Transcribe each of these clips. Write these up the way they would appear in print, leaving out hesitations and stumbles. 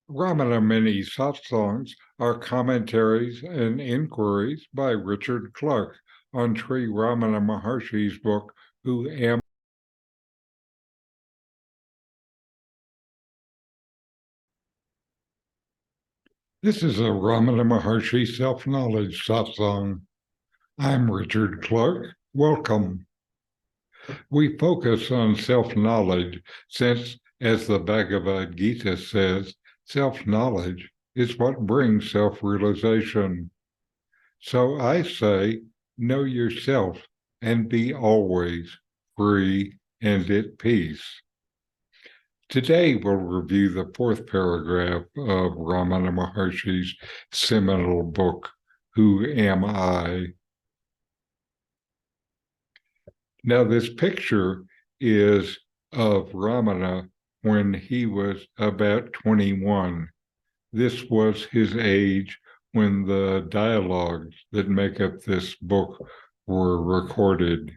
Ramana Mini Satsangs are commentaries and inquiries by Richard Clarke on Sri Ramana Maharshi's book, Who Am This is a Ramana Maharshi self-knowledge satsang. I'm Richard Clarke. Welcome. We focus on self-knowledge since, as the Bhagavad Gita says, self-knowledge is what brings self-realization. So I say, know yourself and be always free and at peace. Today, we'll review the fourth paragraph of Ramana Maharshi's seminal book, Who Am I? Now, this picture is of Ramana when he was about 21. This was his age when the dialogues that make up this book were recorded.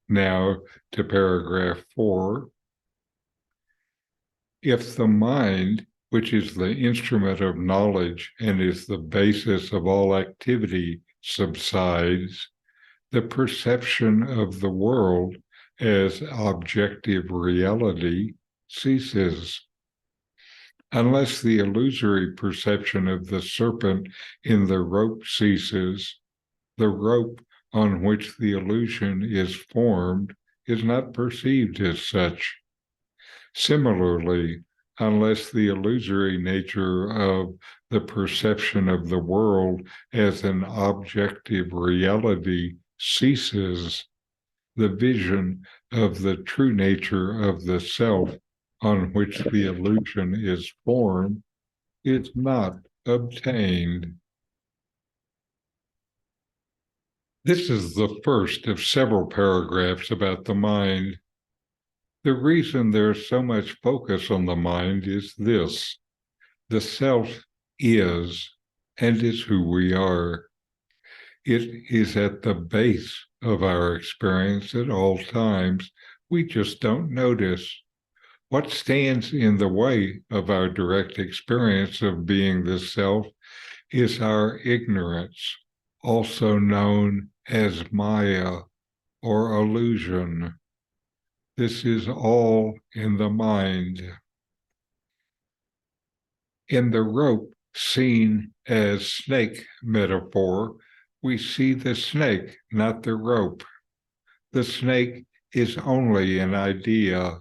Now to paragraph 4. If the mind, which is the instrument of knowledge and is the basis of all activity, subsides, the perception of the world as objective reality ceases. Unless the illusory perception of the serpent in the rope ceases, the rope on which the illusion is formed is not perceived as such. Similarly, unless the illusory nature of the perception of the world as an objective reality ceases, the vision of the true nature of the self on which the illusion is formed is not obtained. This is the first of several paragraphs about the mind. The reason there's so much focus on the mind is this: the self is and is who we are. It is at the base of our experience at all times. We just don't notice. What stands in the way of our direct experience of being the self is our ignorance, also known as Maya or illusion. This is all in the mind. In the rope seen as snake metaphor, we see the snake, not the rope. The snake is only an idea,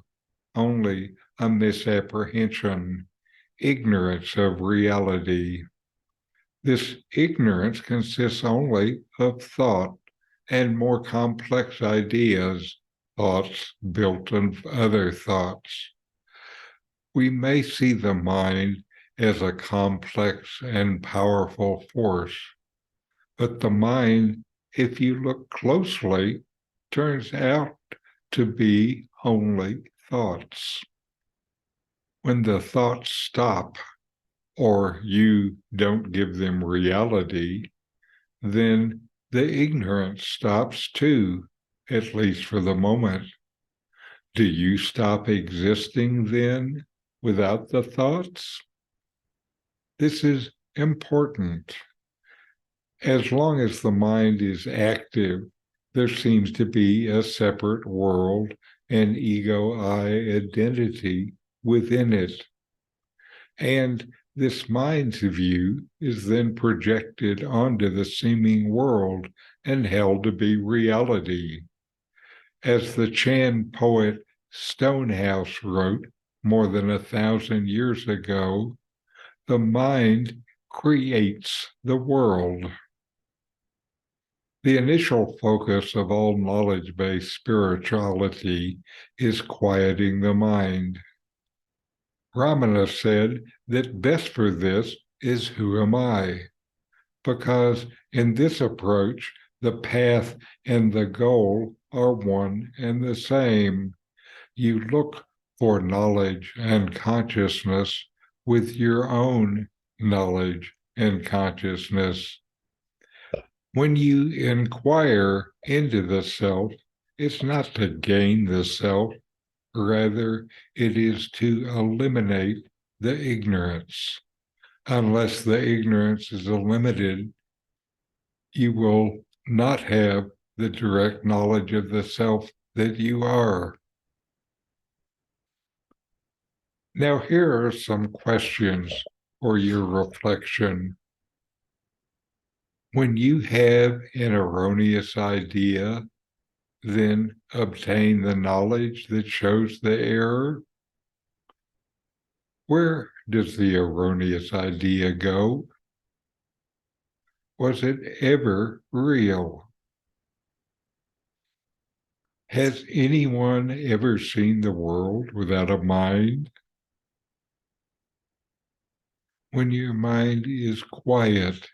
only a misapprehension, ignorance of reality. This ignorance consists only of thought and more complex ideas, thoughts built on other thoughts. We may see the mind as a complex and powerful force, but the mind, if you look closely, turns out to be only thoughts. When the thoughts stop, or you don't give them reality, then the ignorance stops too, at least for the moment. Do you stop existing then without the thoughts? This is important. As long as the mind is active, there seems to be a separate world and ego-I identity within it. And this mind's view is then projected onto the seeming world and held to be reality. As the Chan poet Stonehouse wrote more than 1,000 years ago, the mind creates the world. The initial focus of all knowledge-based spirituality is quieting the mind. Ramana said that best for this is who am I? Because in this approach, the path and the goal are one and the same. You look for knowledge and consciousness with your own knowledge and consciousness. When you inquire into the self, it's not to gain the self, rather, it is to eliminate the ignorance. Unless the ignorance is limited, you will not have the direct knowledge of the self that you are. Now, here are some questions for your reflection. When you have an erroneous idea, then obtain the knowledge that shows the error. Where does the erroneous idea go? Was it ever real? Has anyone ever seen the world without a mind? When your mind is quiet,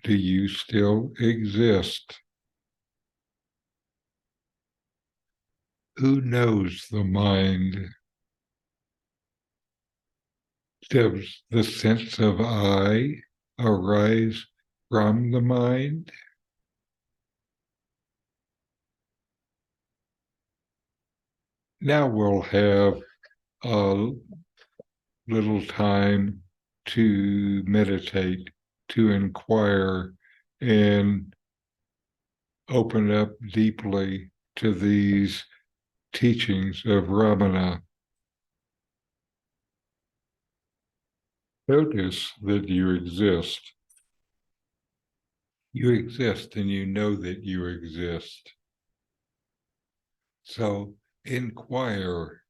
do you still exist? Who knows the mind? Does the sense of I arise from the mind? Now we'll have a little time to meditate, to inquire, and open up deeply to these teachings of Ramana. Notice that you exist. You exist and you know that you exist. So inquire,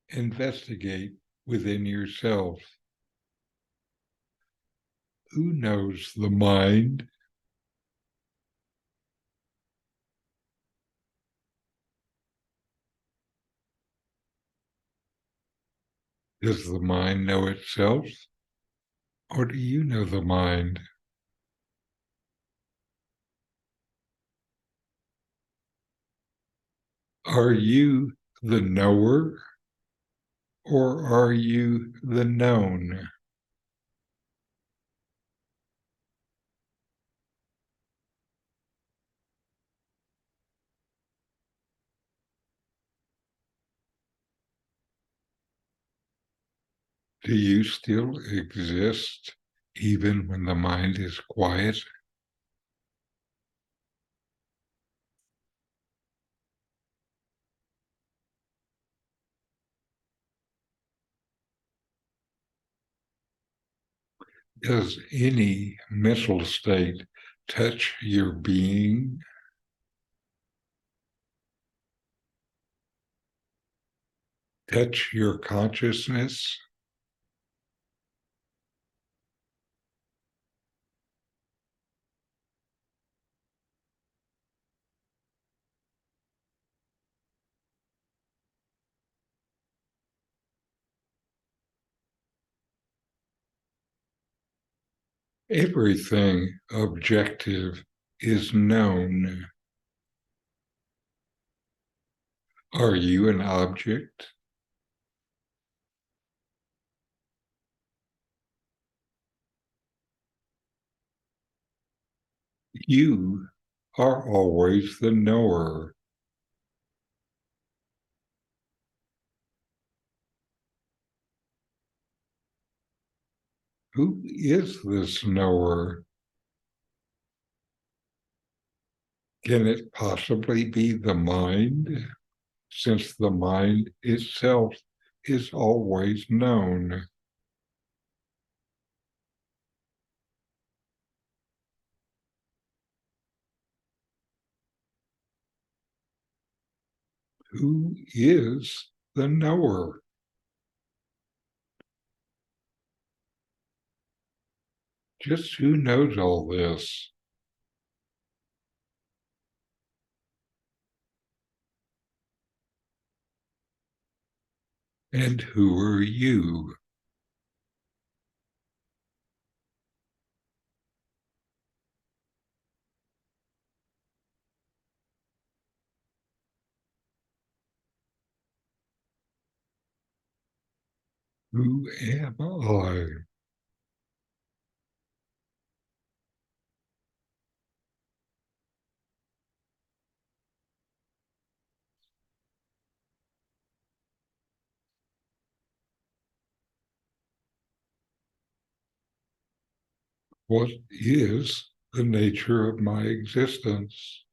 investigate within yourself. Who knows the mind? Does the mind know itself? Or do you know the mind? Are you the knower or are you the known? Do you still exist even when the mind is quiet? Does any mental state touch your being? Touch your consciousness? Everything objective is known. Are you an object? You are always the knower. Who is this knower? Can it possibly be the mind, since the mind itself is always known? Who is the knower? Just who knows all this? And who are you? Who am I? What is the nature of my existence?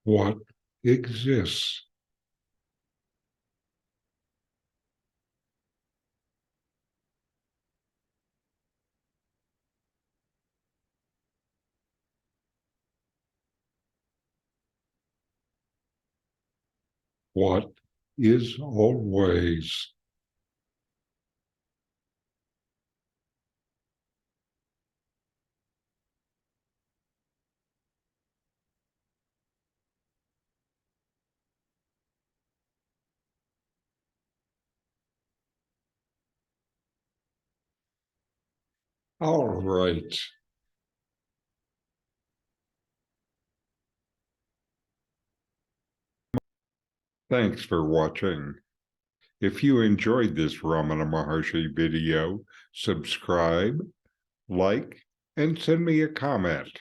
What exists? What is always? All right. Thanks for watching. If you enjoyed this Ramana Maharshi video, subscribe, like, and send me a comment.